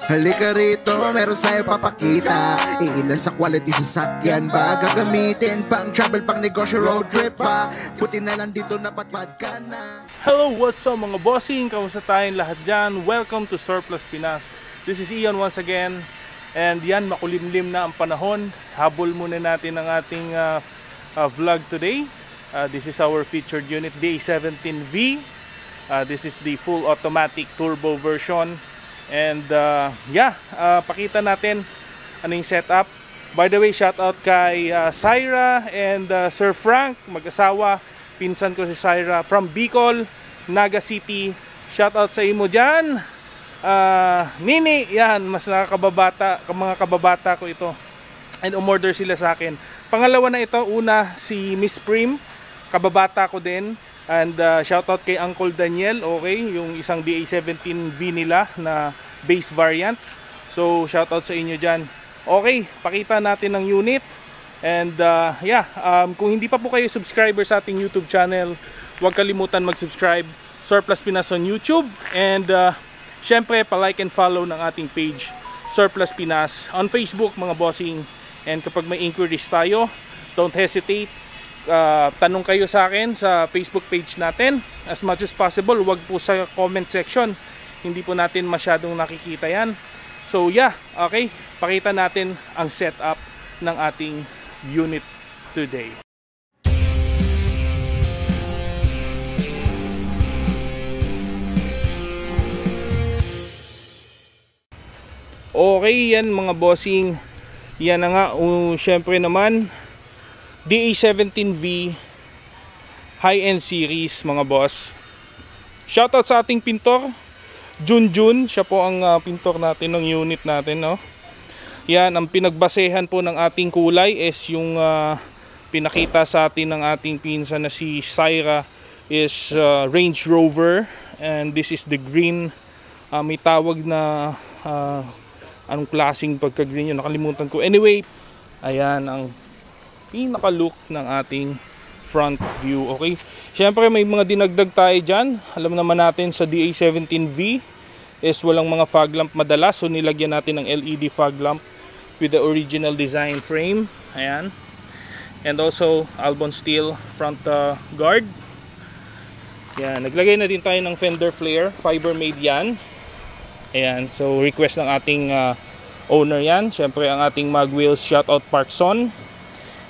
Halika rito, meron sa'yo papakita. Iilan sa quality sasakyan ba gagamitin? Pang travel, pang negosyo, road trip pa. Buti na lang dito napatpad ka na. Hello, what's up mga bossing? Kamusta tayong lahat dyan? Welcome to Surplus Pinas. This is Ian once again. And yan, makulimlim na ang panahon. Habol muna natin ang ating vlog today. This is our featured unit, DA17V. This is the full automatic turbo version. And pakita natin ano yung setup. By the way, shout out kay Syra and Sir Frank, mag-asawa. Pinsan ko si Syra from Bicol, Naga City. Shout out sa imo dyan. Nini, yan, mas nakakababata, mga kababata ko ito. And umorder sila sa akin. Pangalawa na ito, una si Miss Prim, kababata ko din. And shoutout kay Uncle Daniel, okay, yung isang DA17V nila na base variant. So shoutout sa inyo dyan. Okay, pakita natin ang unit. And kung hindi pa po kayo subscriber sa ating YouTube channel, huwag kalimutan mag-subscribe. Surplus Pinas on YouTube. And syempre, pa-like and follow ng ating page, Surplus Pinas, on Facebook mga bossing. And kapag may inquiries tayo, don't hesitate. Tanong kayo sa akin sa Facebook page natin as much as possible. Huwag po sa comment section, hindi po natin masyadong nakikita yan. So okay, pakita natin ang setup ng ating unit today. Okay, yan mga bossing, yan na nga. Syempre naman, DA17V high-end series mga boss. Shoutout sa ating pintor, Junjun. Siya po ang pintor natin ng unit natin, no? Yan, ang pinagbasehan po ng ating kulay is yung pinakita sa atin ng ating pinsan na si Syra is Range Rover. And this is the green. May tawag na anong klaseng pagka-green yun, nakalimutan ko. Anyway, ayan ang pinaka-look ng ating front view. Okay, syempre may mga dinagdag tayo dyan. Alam naman natin sa DA17V is walang mga fog lamp madalas, so nilagyan natin ng LED fog lamp with the original design frame. Ayan, and also Albon steel front guard. Yan, naglagay na din tayo ng fender flare, fiber made yan. Ayan, so request ng ating owner yan. Syempre ang ating mag wheels, shoutout Parkson.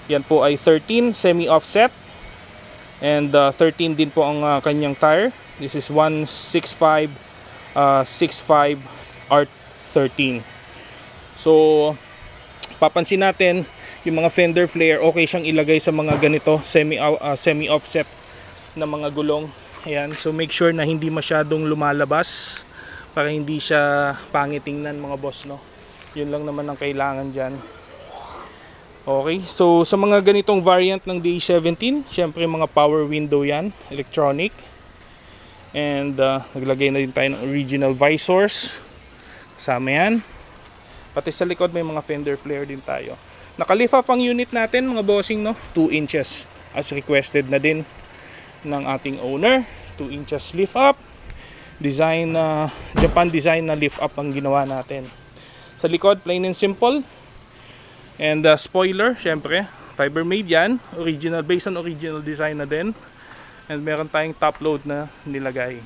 Yan po ay 13 semi-offset. And 13 din po ang kanyang tire. This is 165 65 R13. So papansin natin yung mga fender flare, okay siyang ilagay sa mga ganito semi-offset na mga gulong. Ayan, so make sure na hindi masyadong lumalabas para hindi siya pangit tingnan mga boss, no? Yun lang naman ang kailangan dyan. Okay, so sa mga ganitong variant ng DA17, syempre mga power window yan, electronic. And naglagay na din tayo ng original visors. Kasama yan. Pati sa likod may mga fender flare din tayo. Naka-lift up ang unit natin mga bossing, no? 2 inches as requested na din ng ating owner. 2 inches lift up. Design Japan design na lift up ang ginawa natin. Sa likod, plain and simple. And spoiler, syempre, fiber made yan. Original, based on original design na din. And meron tayong top load na nilagay.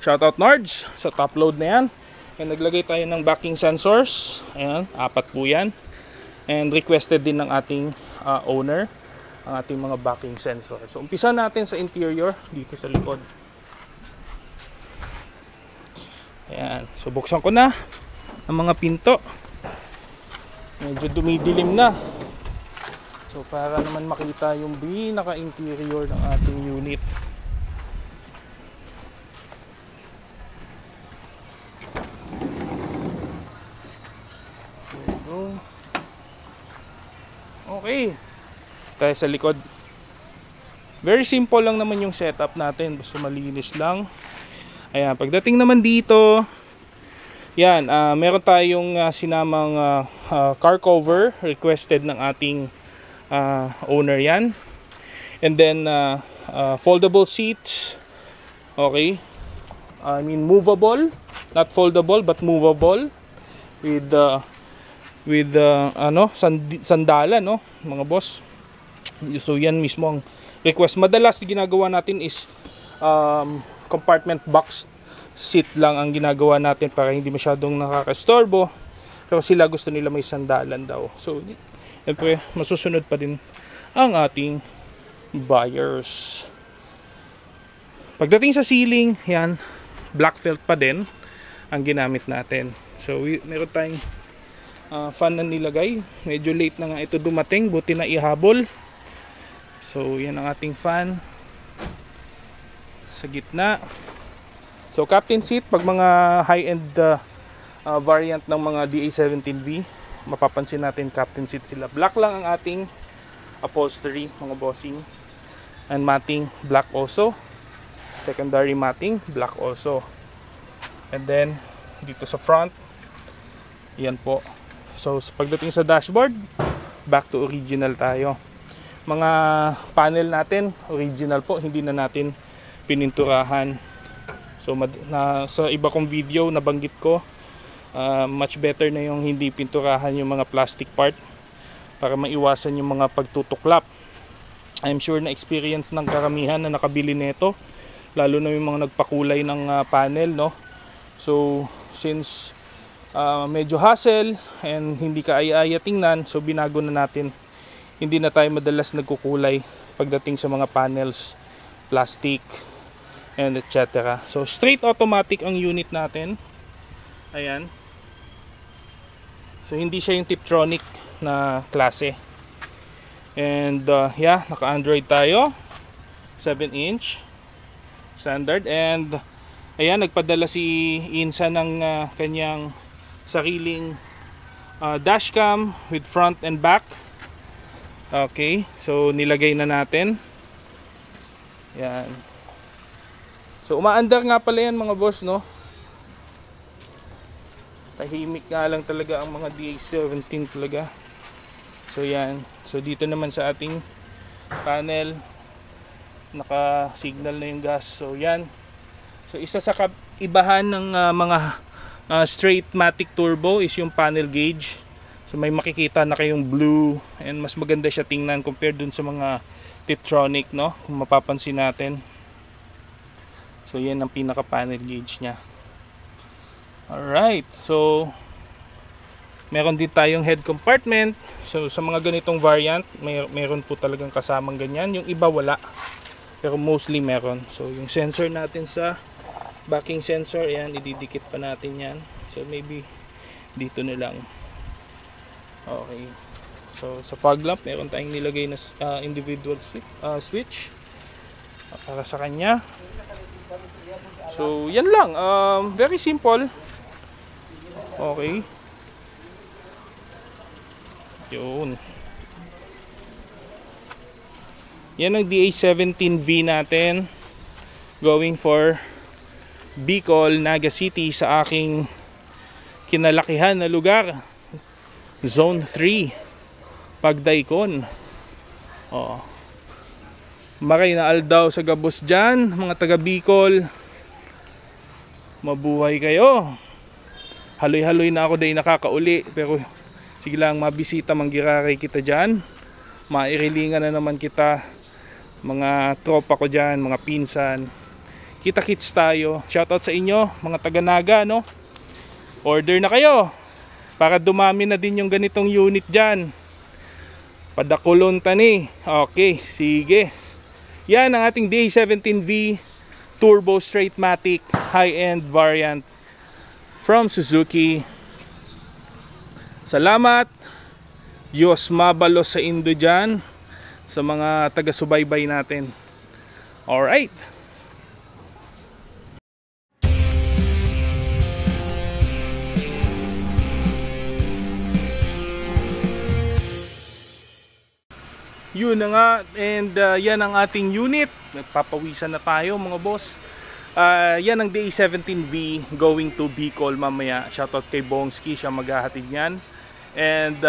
Shoutout Nards sa top load na yan. And naglagay tayo ng backing sensors. Ayan, 4 po yan. And requested din ng ating owner ang ating mga backing sensors. So umpisa natin sa interior, dito sa likod. Ayan, so buksan ko na ang mga pinto. Medyo dumidilim na. So para naman makita yung pinaka-interior ng ating unit. Okay. Tayo sa likod. Very simple lang naman yung setup natin. Basta malinis lang. Ayan, pagdating naman dito, yan, meron tayong sinamang car cover, requested ng ating owner yan. And then foldable seats. Okay, I mean movable. not foldable but movable with sandalan, no, mga boss. So yan mismo ang request. Madalas ginagawa natin is compartment box seat lang ang ginagawa natin para hindi masyadong nakakastorbo. Pero sila gusto nila may sandalan daw. So siyempre masusunod pa din ang ating buyers. Pagdating sa ceiling, yan, black felt pa din ang ginamit natin. So meron tayong fan na nilagay. Medyo late na nga ito dumating, buti na ihabol. So yan ang ating fan sa gitna. So captain seat, pag mga high-end variant ng mga DA17V, mapapansin natin captain seat sila. Black lang ang ating upholstery, mga bossing. And matting black also. Secondary matting black also. And then dito sa front, yan po. So pagdating sa dashboard, back to original tayo. Mga panel natin original po, hindi na natin pininturahan. So sa iba kong video nabanggit ko, much better na yung hindi pinturahan yung mga plastic part para maiwasan yung mga pagtutuklap. I'm sure na experience ng karamihan na nakabili nito, lalo na yung mga nagpakulay ng panel, no. So since medyo hassle and hindi ka ay-aya tingnan, so binago na natin. Hindi na tayo madalas nagkukulay pagdating sa mga panels, plastic and etc. So straight automatic ang unit natin. Ayan. So hindi siya yung Tiptronic na klase. And yeah, naka-Android tayo, 7-inch standard. And ayan, nagpadala si Insa ng kanyang sariling dashcam with front and back. Okay, so nilagay na natin. Yan. So umaandar nga pala yan, mga boss, no. Tahimik nga lang talaga ang mga DA17 talaga. So yan. So dito naman sa ating panel, naka-signal na yung gas. So yan. So isa sa kaibahan ng mga straight matic turbo is yung panel gauge. So may makikita na kayong blue, and mas maganda siya tingnan compared dun sa mga Tiptronic, no, kung mapapansin natin. So yan ang pinaka panel gauge nya. Alright, so meron din tayong head compartment. So sa mga ganitong variant, meron po talagang kasamang ganyan. Yung iba wala, pero mostly meron. So yung sensor natin sa backing sensor, yan, ididikit pa natin yan. So maybe dito na lang. Okay. So sa fog lamp, meron tayong nilagay na individual switch para sa kanya. So yan lang, very simple. Okay. Yun. Yan ang DA17V natin, going for Bicol, Naga City, sa aking kinalakihan na lugar, Zone 3, Pagdaikon. Maray na aldaw sa gabos dyan, mga taga Bicol. Mabuhay kayo. Haloy-haloy na ako dahil nakakauli, pero sige lang, mabisita, manggiraray kita dyan. Mairilingan na naman kita, mga tropa ko dyan, mga pinsan. Kita-kits tayo. Shoutout sa inyo, mga taga-Naga, no? Order na kayo para dumami na din yung ganitong unit dyan. Padakulon tani. Okay, sige. Yan ang ating DA17V Turbo Straight Matic high-end variant from Suzuki. Salamat. Diyos mabalos sa Indo dyan, sa mga taga-subaybay natin. Alright. Yun na nga, and yan ang ating unit. Nagpapawisan na tayo, mga boss. Yan ang DA17V going to Bicol mamaya. Shoutout kay Bongski, siya maghahatid yan. And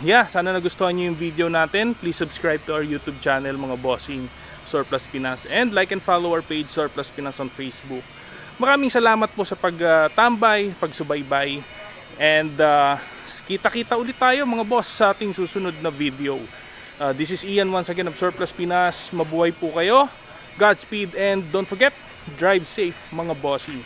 yeah, sana nagustuhan nyo yung video natin. Please subscribe to our YouTube channel, mga bossing, Surplus Pinas. And like and follow our page, Surplus Pinas, on Facebook. Maraming salamat po sa pagtambay, pagsubaybay. And kita-kita ulit tayo mga boss sa ating susunod na video. This is Ian once again of Surplus Pinas. Mabuhay po kayo. Godspeed and don't forget, drive safe mga bossy.